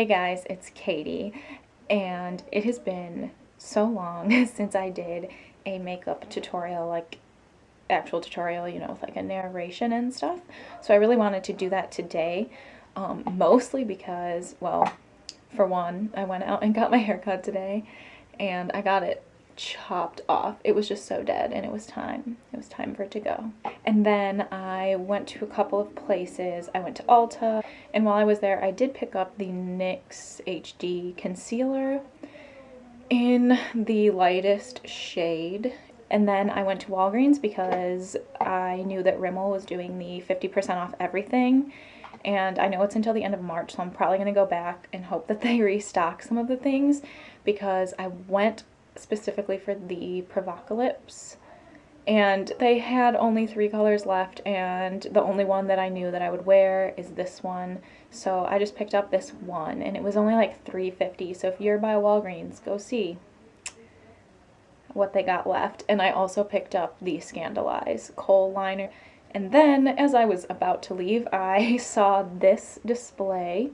Hey guys, it's Katie, and it has been so long since I did a makeup tutorial, like actual tutorial, with like a narration and stuff. So I really wanted to do that today, mostly because, well, for one, I went out and got my hair cut today, and I got it chopped off. It was just so dead, and it was time for it to go. And then I went to a couple of places. I went to Ulta, and while I was there, I did pick up the NYX HD Concealer in the lightest shade. And then I went to Walgreens because I knew that Rimmel was doing the 50% off everything, and I know it's until the end of March, so I'm probably going to go back and hope that they restock some of the things, because I went specifically for the Provacalips, and they had only 3 colors left, and the only one that I knew that I would wear is this one. So I just picked up this one, and it was only like $3.50. So if you're by Walgreens, go see what they got left. And I also picked up the Scandalize Kohl liner. And then as I was about to leave, I saw this display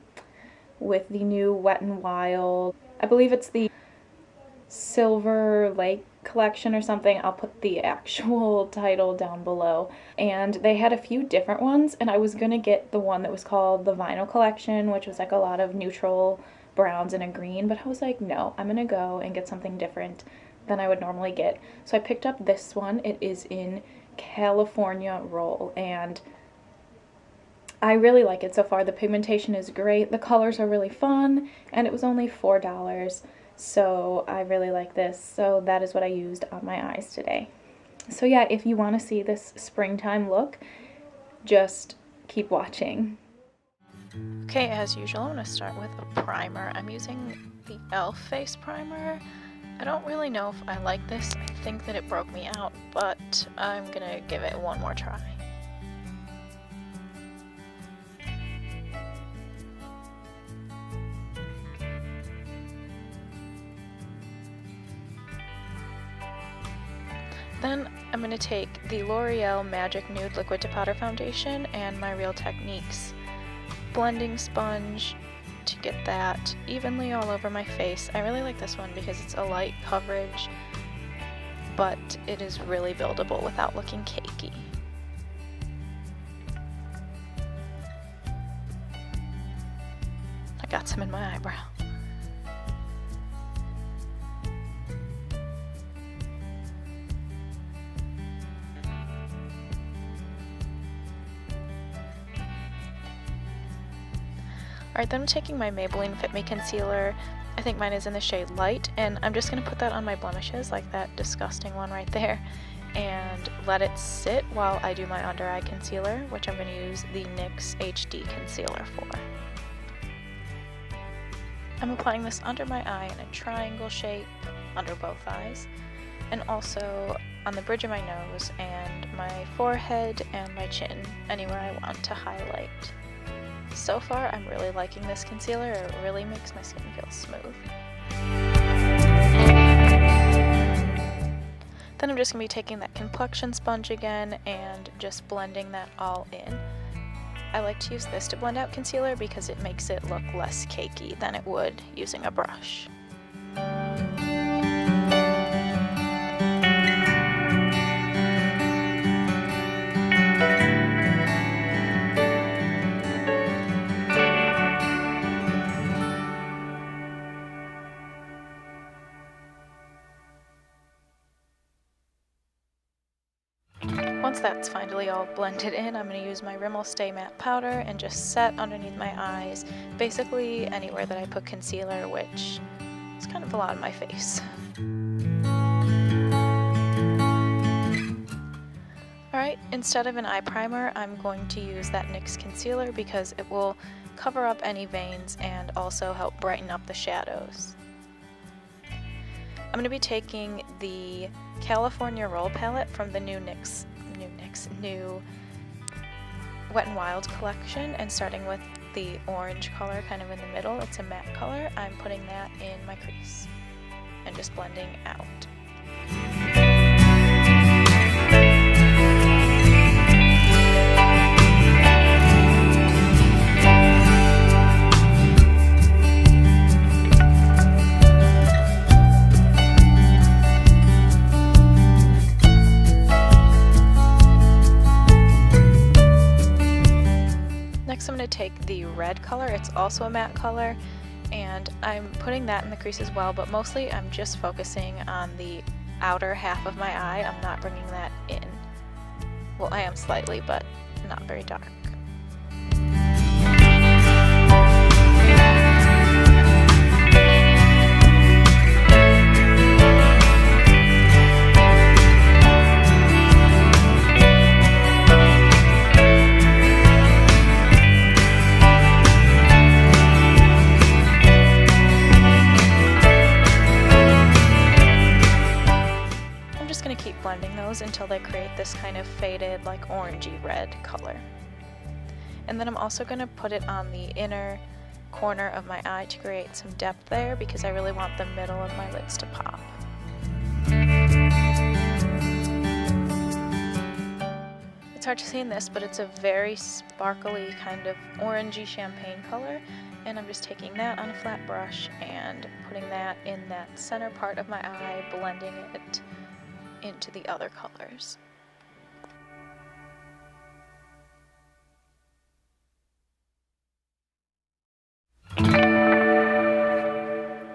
with the new Wet n Wild, I believe it's the Silver Lake collection or something. I'll put the actual title down below. And they had a few different ones, and I was gonna get the one that was called the Vinyl Collection, which was like a lot of neutral browns and a green, but I was like, no, I'm gonna go and get something different than I would normally get. So I picked up this one. It is in California Roll, and I really like it so far. The pigmentation is great, the colors are really fun, and it was only $4. So I really like this. So that is what I used on my eyes today. So yeah, if you want to see this springtime look, just keep watching. Okay, as usual, I'm going to start with a primer. I'm using the e.l.f. face primer. I don't really know if I like this. I think that it broke me out, but I'm going to give it one more try. Then I'm going to take the L'Oreal Magic Nude Liquid to Powder Foundation and my Real Techniques blending sponge to get that evenly all over my face. I really like this one because it's a light coverage, but it is really buildable without looking cakey. I got some in my eyebrow. Alright, then I'm taking my Maybelline Fit Me Concealer. I think mine is in the shade Light, and I'm just going to put that on my blemishes, like that disgusting one right there, and let it sit while I do my under eye concealer, which I'm going to use the NYX HD Concealer for. I'm applying this under my eye in a triangle shape, under both eyes, and also on the bridge of my nose and my forehead and my chin, anywhere I want to highlight. So far, I'm really liking this concealer. It really makes my skin feel smooth. Then I'm just going to be taking that complexion sponge again and just blending that all in. I like to use this to blend out concealer because it makes it look less cakey than it would using a brush. Once that's finally all blended in, I'm going to use my Rimmel Stay Matte Powder and just set underneath my eyes, basically anywhere that I put concealer, which is kind of a lot on my face. Alright, instead of an eye primer, I'm going to use that NYX concealer because it will cover up any veins and also help brighten up the shadows. I'm going to be taking the California Roll palette from the new Wet n Wild collection, and starting with the orange color kind of in the middle, it's a matte color, I'm putting that in my crease and just blending out. take the red color, it's also a matte color, and I'm putting that in the crease as well, but mostly I'm just focusing on the outer half of my eye. I'm not bringing that in. Well, I am slightly, but not very dark. Blending those until they create this kind of faded, like orangey red color. And then I'm also going to put it on the inner corner of my eye to create some depth there, because I really want the middle of my lids to pop. It's hard to see in this, but it's a very sparkly kind of orangey champagne color, and I'm just taking that on a flat brush and putting that in that center part of my eye, blending it into the other colors.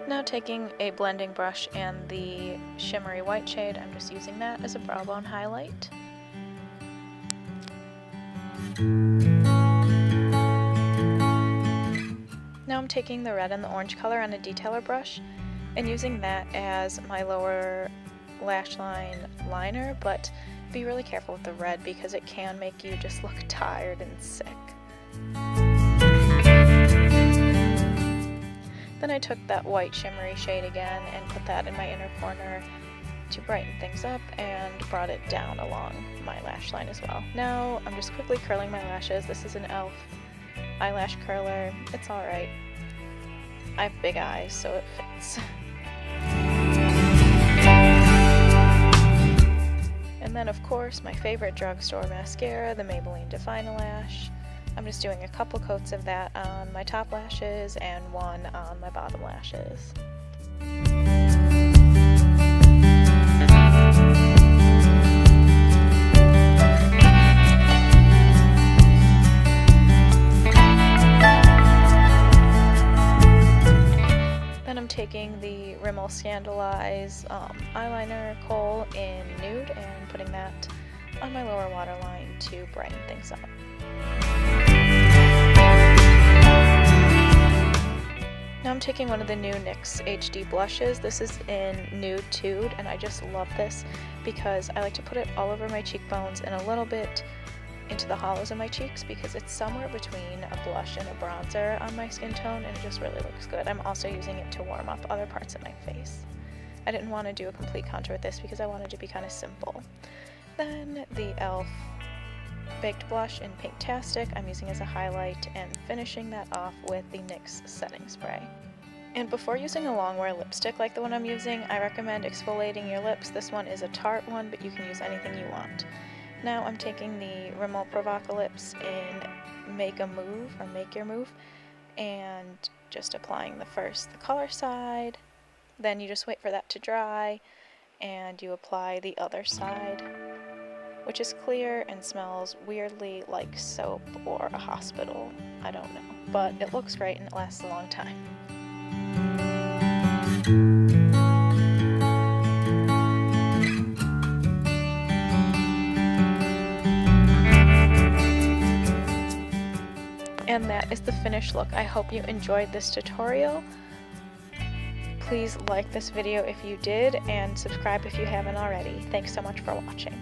Now taking a blending brush and the shimmery white shade, I'm just using that as a brow bone highlight. Now I'm taking the red and the orange color on a detailer brush and using that as my lower lash line liner, but be really careful with the red because it can make you just look tired and sick. Then I took that white shimmery shade again and put that in my inner corner to brighten things up and brought it down along my lash line as well. Now I'm just quickly curling my lashes. This is an e.l.f. eyelash curler. It's alright. I have big eyes, so it fits. And then of course my favorite drugstore mascara, the Maybelline Lash. I'm just doing a couple coats of that on my top lashes and one on my bottom lashes. Then I'm taking the Rimmel Scandalize eyeliner Kohl in Nude and putting that on my lower waterline to brighten things up. Now I'm taking one of the new NYX HD blushes. This is in Nude Tude, and I just love this because I like to put it all over my cheekbones and a little bit into the hollows of my cheeks because it's somewhere between a blush and a bronzer on my skin tone, and it just really looks good. I'm also using it to warm up other parts of my face. I didn't want to do a complete contour with this because I wanted to be kind of simple. Then the e.l.f. Baked Blush in Pinktastic I'm using as a highlight and finishing that off with the NYX setting spray. And before using a long wear lipstick like the one I'm using, I recommend exfoliating your lips. This one is a tart one, but you can use anything you want. Now I'm taking the Rimmel Provacalips in Make Your Move and just applying the color side. Then you just wait for that to dry and you apply the other side, which is clear and smells weirdly like soap or a hospital. I don't know, but it looks great and it lasts a long time. And that is the finished look. I hope you enjoyed this tutorial. Please like this video if you did and subscribe if you haven't already. Thanks so much for watching.